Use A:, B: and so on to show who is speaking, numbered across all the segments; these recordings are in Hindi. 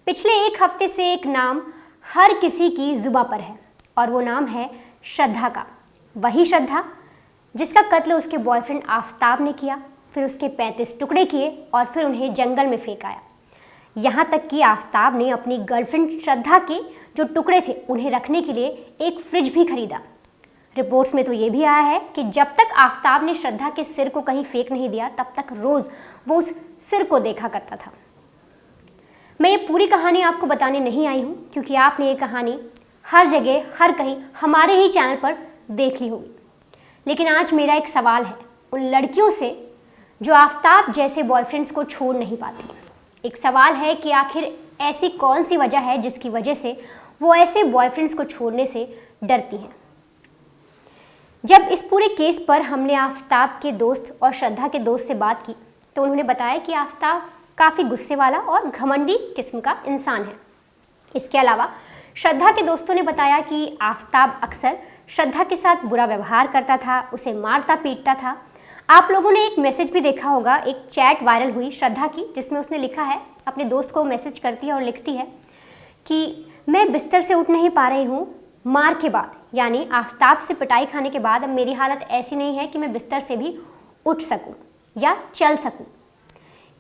A: पिछले एक हफ्ते से एक नाम हर किसी की जुबां पर है और वो नाम है श्रद्धा का। वही श्रद्धा जिसका कत्ल उसके बॉयफ्रेंड आफताब ने किया, फिर उसके 35 टुकड़े किए और फिर उन्हें जंगल में फेंक आया। यहाँ तक कि आफताब ने अपनी गर्लफ्रेंड श्रद्धा के जो टुकड़े थे उन्हें रखने के लिए एक फ्रिज भी खरीदा। रिपोर्ट्स में तो ये भी आया है कि जब तक आफताब ने श्रद्धा के सिर को कहीं फेंक नहीं दिया तब तक रोज़ वो उस सिर को देखा करता था। मैं ये पूरी कहानी आपको बताने नहीं आई हूँ क्योंकि आपने ये कहानी हर जगह हर कहीं हमारे ही चैनल पर देख ली होगी। लेकिन आज मेरा एक सवाल है उन लड़कियों से जो आफताब जैसे बॉयफ्रेंड्स को छोड़ नहीं पाती। एक सवाल है कि आखिर ऐसी कौन सी वजह है जिसकी वजह से वो ऐसे बॉयफ्रेंड्स को छोड़ने से डरती हैं। जब इस पूरे केस पर हमने आफताब के दोस्त और श्रद्धा के दोस्त से बात की तो उन्होंने बताया कि आफताब काफ़ी गुस्से वाला और घमंडी किस्म का इंसान है। इसके अलावा श्रद्धा के दोस्तों ने बताया कि आफताब अक्सर श्रद्धा के साथ बुरा व्यवहार करता था, उसे मारता पीटता था। आप लोगों ने एक मैसेज भी देखा होगा, एक चैट वायरल हुई श्रद्धा की जिसमें उसने लिखा है, अपने दोस्त को मैसेज करती है और लिखती है कि मैं बिस्तर से उठ नहीं पा रही हूँ मार के बाद, यानी आफताब से पिटाई खाने के बाद अब मेरी हालत ऐसी नहीं है कि मैं बिस्तर से भी उठ सकूँ या चल सकूँ।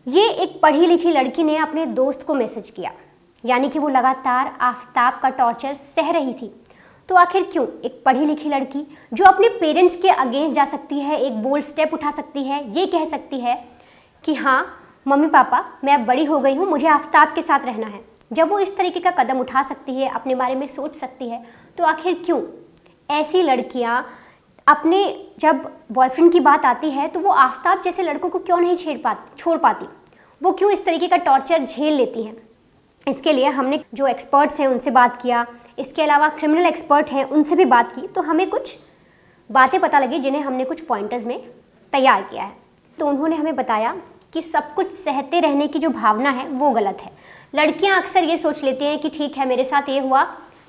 A: ये एक पढ़ी लिखी लड़की ने अपने दोस्त को मैसेज किया, यानी कि वो लगातार आफताब का टॉर्चर सह रही थी। तो आखिर क्यों एक पढ़ी लिखी लड़की जो अपने पेरेंट्स के अगेंस्ट जा सकती है, एक बोल्ड स्टेप उठा सकती है, ये कह सकती है कि हाँ मम्मी पापा मैं अब बड़ी हो गई हूँ, मुझे आफताब के साथ रहना है, जब वो इस तरीके का कदम उठा सकती है, अपने बारे में सोच सकती है, तो आखिर क्यों ऐसी लड़कियाँ अपने जब बॉयफ्रेंड की बात आती है तो वो आफताब जैसे लड़कों को क्यों नहीं छोड़ पाती, वो क्यों इस तरीके का टॉर्चर झेल लेती हैं। इसके लिए हमने जो एक्सपर्ट्स हैं उनसे बात किया, इसके अलावा क्रिमिनल एक्सपर्ट हैं उनसे भी बात की, तो हमें कुछ बातें पता लगी जिन्हें हमने कुछ पॉइंटर्स में तैयार किया है। तो उन्होंने हमें बताया कि सब कुछ सहते रहने की जो भावना है वो गलत है। लड़कियां अक्सर ये सोच लेती हैं कि ठीक है मेरे साथ ये हुआ,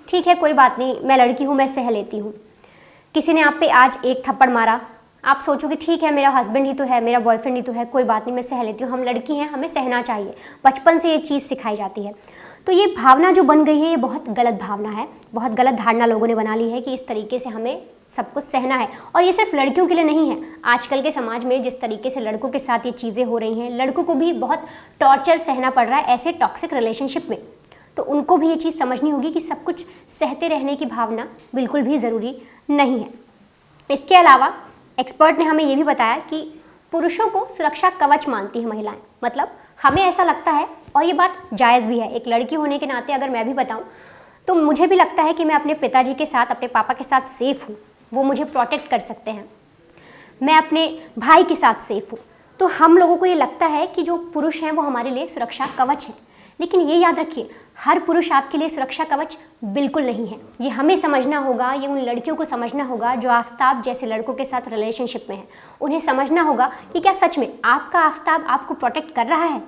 A: ठीक है कोई बात नहीं, मैं लड़की हूँ मैं सह लेती हूँ। किसी ने आप पे आज एक थप्पड़ मारा, आप सोचोगे ठीक है मेरा हस्बैंड ही तो है, मेरा बॉयफ्रेंड ही तो है, कोई बात नहीं मैं सह लेती हूँ, हम लड़की हैं हमें सहना चाहिए, बचपन से ये चीज़ सिखाई जाती है। तो ये भावना जो बन गई है ये बहुत गलत भावना है, बहुत गलत धारणा लोगों ने बना ली है कि इस तरीके से हमें सब कुछ सहना है। और ये सिर्फ लड़कियों के लिए नहीं है, आजकल के समाज में जिस तरीके से लड़कों के साथ ये चीज़ें हो रही हैं, लड़कों को भी बहुत टॉर्चर सहना पड़ रहा है ऐसे टॉक्सिक रिलेशनशिप में। तो उनको भी ये चीज़ समझनी होगी कि सब कुछ सहते रहने की भावना बिल्कुल भी ज़रूरी नहीं है। इसके अलावा एक्सपर्ट ने हमें ये भी बताया कि पुरुषों को सुरक्षा कवच मानती है महिलाएं। मतलब हमें ऐसा लगता है, और ये बात जायज़ भी है, एक लड़की होने के नाते अगर मैं भी बताऊं तो मुझे भी लगता है कि मैं अपने पिताजी के साथ, अपने पापा के साथ सेफ़ हूँ, वो मुझे प्रोटेक्ट कर सकते हैं, मैं अपने भाई के साथ सेफ़ हूँ। तो हम लोगों को ये लगता है कि जो पुरुष हैं वो हमारे लिए सुरक्षा कवच है। लेकिन ये याद रखिए, हर पुरुष आपके लिए सुरक्षा कवच बिल्कुल नहीं है। ये हमें समझना होगा, ये उन लड़कियों को समझना होगा जो आफताब जैसे लड़कों के साथ रिलेशनशिप में है। उन्हें समझना होगा कि क्या सच में आपका आफताब आपको प्रोटेक्ट कर रहा है।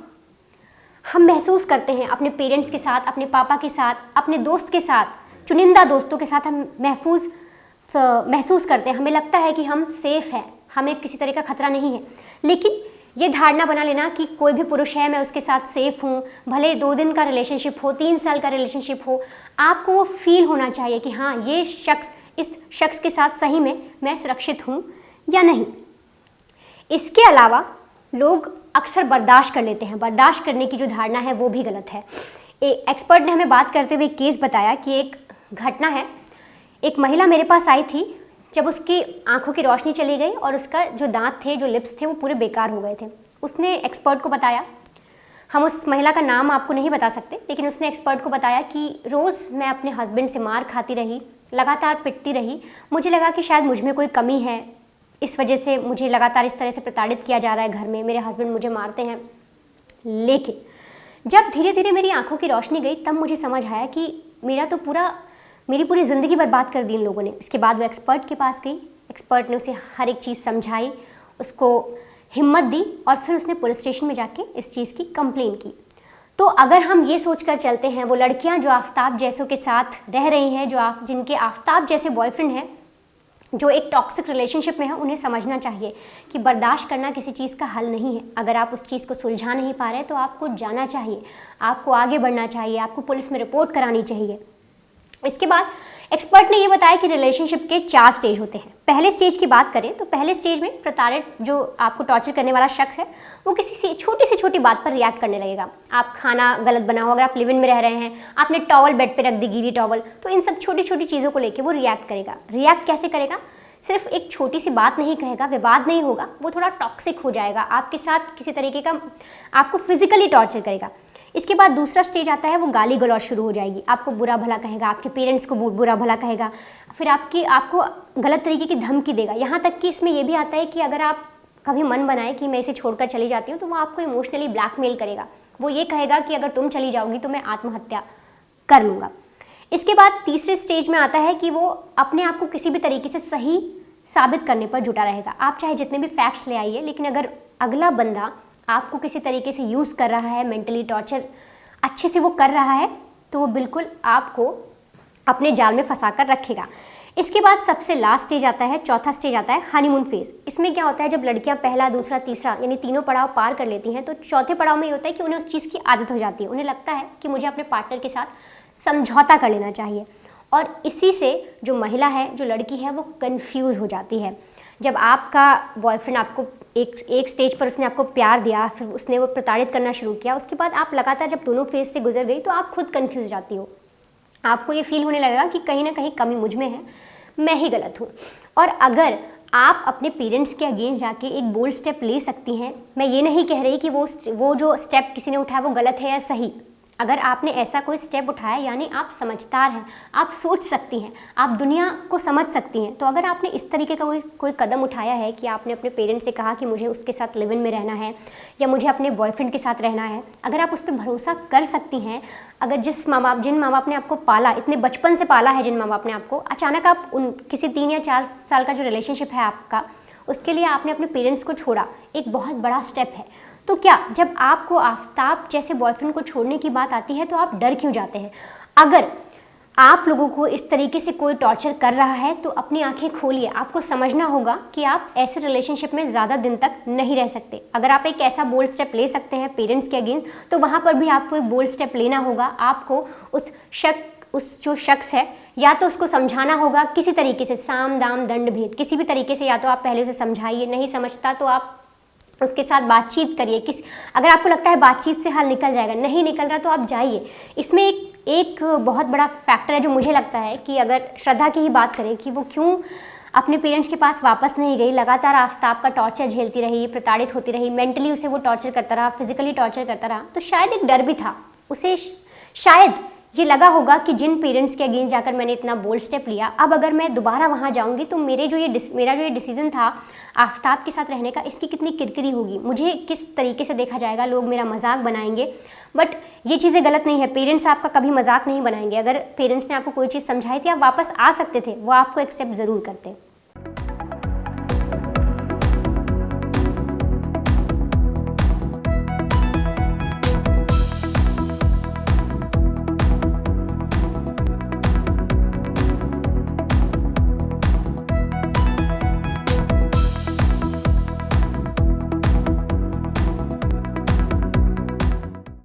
A: हम महसूस करते हैं अपने पेरेंट्स के साथ, अपने पापा के साथ, अपने दोस्त के साथ, चुनिंदा दोस्तों के साथ हम महसूस करते हैं, हमें लगता है कि हम सेफ़ हैं, हमें किसी तरह का खतरा नहीं है। लेकिन ये धारणा बना लेना कि कोई भी पुरुष है मैं उसके साथ सेफ़ हूँ, भले 2 दिन का रिलेशनशिप हो, 3 साल का रिलेशनशिप हो, आपको वो फील होना चाहिए कि हाँ ये शख्स, इस शख्स के साथ सही में मैं सुरक्षित हूँ या नहीं। इसके अलावा लोग अक्सर बर्दाश्त कर लेते हैं, बर्दाश्त करने की जो धारणा है वो भी गलत है। एक्सपर्ट ने हमें बात करते हुए केस बताया कि एक घटना है, एक महिला मेरे पास आई थी जब उसकी आंखों की रोशनी चली गई और उसका जो दांत थे, जो लिप्स थे वो पूरे बेकार हो गए थे। उसने एक्सपर्ट को बताया, हम उस महिला का नाम आपको नहीं बता सकते, लेकिन उसने एक्सपर्ट को बताया कि रोज़ मैं अपने हस्बैंड से मार खाती रही, लगातार पिटती रही, मुझे लगा कि शायद मुझ में कोई कमी है, इस वजह से मुझे लगातार इस तरह से प्रताड़ित किया जा रहा है घर में, मेरे हस्बैंड मुझे मारते हैं। लेकिन जब धीरे धीरे मेरी आंखों की रोशनी गई तब मुझे समझ आया कि मेरी पूरी ज़िंदगी बर्बाद कर दी इन लोगों ने। इसके बाद वो एक्सपर्ट के पास गई, एक्सपर्ट ने उसे हर एक चीज़ समझाई, उसको हिम्मत दी और फिर उसने पुलिस स्टेशन में जाके इस चीज़ की कंप्लेन की। तो अगर हम ये सोच कर चलते हैं, वो लड़कियां जो आफताब जैसों के साथ रह रही हैं, जिनके आफताब जैसे बॉयफ्रेंड हैं, जो एक टॉक्सिक रिलेशनशिप में है उन्हें समझना चाहिए कि बर्दाश्त करना किसी चीज़ का हल नहीं है। अगर आप उस चीज़ को सुलझा नहीं पा रहे तो आपको जाना चाहिए, आपको आगे बढ़ना चाहिए, आपको पुलिस में रिपोर्ट करानी चाहिए। इसके बाद एक्सपर्ट ने ये बताया कि रिलेशनशिप के 4 स्टेज होते हैं। पहले स्टेज की बात करें तो पहले स्टेज में प्रताड़ित जो आपको टॉर्चर करने वाला शख्स है वो किसी से छोटी बात पर रिएक्ट करने लगेगा। आप खाना गलत बनाओ, अगर आप लिव इन में रह रहे हैं, आपने टॉवल बेड पे रख दी, गीली टॉवल, तो इन सब छोटी छोटी चीज़ों को लेकर वो रिएक्ट करेगा। रिएक्ट कैसे करेगा? सिर्फ एक छोटी सी बात नहीं कहेगा, विवाद नहीं होगा, वो थोड़ा टॉक्सिक हो जाएगा, आपके साथ किसी तरीके का आपको फिजिकली टॉर्चर करेगा। इसके बाद दूसरा स्टेज आता है, वो गाली गलौज शुरू हो जाएगी, आपको बुरा भला कहेगा, आपके पेरेंट्स को बुरा भला कहेगा, फिर आपको गलत तरीके की धमकी देगा। यहाँ तक कि इसमें यह भी आता है कि अगर आप कभी मन बनाए कि मैं इसे छोड़कर चली जाती हूँ तो वो आपको इमोशनली ब्लैकमेल करेगा। वो ये कहेगा कि अगर तुम चली जाओगी तो मैं आत्महत्या कर लूँगा। इसके बाद तीसरे स्टेज में आता है कि वो अपने आप को किसी भी तरीके से सही साबित करने पर जुटा रहेगा। आप चाहे जितने भी फैक्ट्स ले आइए, लेकिन अगर अगला बंदा आपको किसी तरीके से यूज़ कर रहा है, मेंटली टॉर्चर अच्छे से वो कर रहा है, तो वो बिल्कुल आपको अपने जाल में फंसा कर रखेगा। इसके बाद सबसे लास्ट स्टेज आता है, चौथा स्टेज आता है हनीमून फेज़। इसमें क्या होता है, जब लड़कियां पहला, दूसरा, तीसरा यानी तीनों पड़ाव पार कर लेती हैं तो चौथे पड़ाव में ये होता है कि उन्हें उस चीज़ की आदत हो जाती है। उन्हें लगता है कि मुझे अपने पार्टनर के साथ समझौता कर लेना चाहिए, और इसी से जो महिला है, जो लड़की है, वो कन्फ्यूज़ हो जाती है। जब आपका बॉयफ्रेंड आपको एक स्टेज पर उसने आपको प्यार दिया, फिर उसने वो प्रताड़ित करना शुरू किया, उसके बाद आप लगातार जब दोनों फेज से गुजर गई तो आप खुद कंफ्यूज जाती हो। आपको ये फील होने लगेगा कि कहीं ना कहीं कमी मुझ में है, मैं ही गलत हूँ। और अगर आप अपने पेरेंट्स के अगेंस्ट जाके एक बोल्ड स्टेप ले सकती हैं, मैं ये नहीं कह रही कि वो जो स्टेप किसी ने उठाया वो गलत है या सही। अगर आपने ऐसा कोई स्टेप उठाया यानी आप समझदार हैं, आप सोच सकती हैं, आप दुनिया को समझ सकती हैं। तो अगर आपने इस तरीके का कोई कदम उठाया है कि आपने अपने पेरेंट्स से कहा कि मुझे उसके साथ लिव इन में रहना है या मुझे अपने बॉयफ्रेंड के साथ रहना है, अगर आप उस पर भरोसा कर सकती हैं, अगर जिन माँ बाप ने आपको पाला, इतने बचपन से पाला है जिन माँ बाप ने आपको, अचानक आप किसी 3 या 4 साल का जो रिलेशनशिप है आपका, उसके लिए आपने अपने पेरेंट्स को छोड़ा, एक बहुत बड़ा स्टेप है। तो क्या जब आपको आफ्ताब जैसे बॉयफ्रेंड को छोड़ने की बात आती है तो आप डर क्यों जाते हैं? अगर आप लोगों को इस तरीके से कोई टॉर्चर कर रहा है तो अपनी आंखें खोलिए। आपको समझना होगा कि आप ऐसे रिलेशनशिप में ज़्यादा दिन तक नहीं रह सकते। अगर आप एक ऐसा बोल्ड स्टेप ले सकते हैं पेरेंट्स के अगेंस्ट, तो वहाँ पर भी आपको एक बोल्ड स्टेप लेना होगा। आपको उस जो शख्स है, या तो उसको समझाना होगा किसी तरीके से, साम दाम दंड भेद, किसी भी तरीके से, या तो आप पहले उसे समझाइए, नहीं समझता तो आप उसके साथ बातचीत करिए। अगर आपको लगता है बातचीत से हल निकल जाएगा, नहीं निकल रहा तो आप जाइए। इसमें एक बहुत बड़ा फैक्टर है जो मुझे लगता है कि अगर श्रद्धा की ही बात करें कि वो क्यों अपने पेरेंट्स के पास वापस नहीं गई, लगातार आफ्ताब का टॉर्चर झेलती रही, प्रताड़ित होती रही, मेंटली उसे वो टॉर्चर करता रहा, फिजिकली टॉर्चर करता रहा, तो शायद एक डर भी था उसे। शायद ये लगा होगा कि जिन पेरेंट्स के अगेंस्ट जाकर मैंने इतना बोल्ड स्टेप लिया, अब अगर मैं दोबारा वहाँ जाऊँगी तो मेरा जो ये डिसीजन था आफ्ताब के साथ रहने का, इसकी कितनी किरकिरी होगी, मुझे किस तरीके से देखा जाएगा, लोग मेरा मजाक बनाएंगे। बट ये चीज़ें गलत नहीं है, पेरेंट्स आपका कभी मजाक नहीं बनाएंगे। अगर पेरेंट्स ने आपको कोई चीज़ समझाई थी, आप वापस आ सकते थे, वो आपको एक्सेप्ट ज़रूर करते।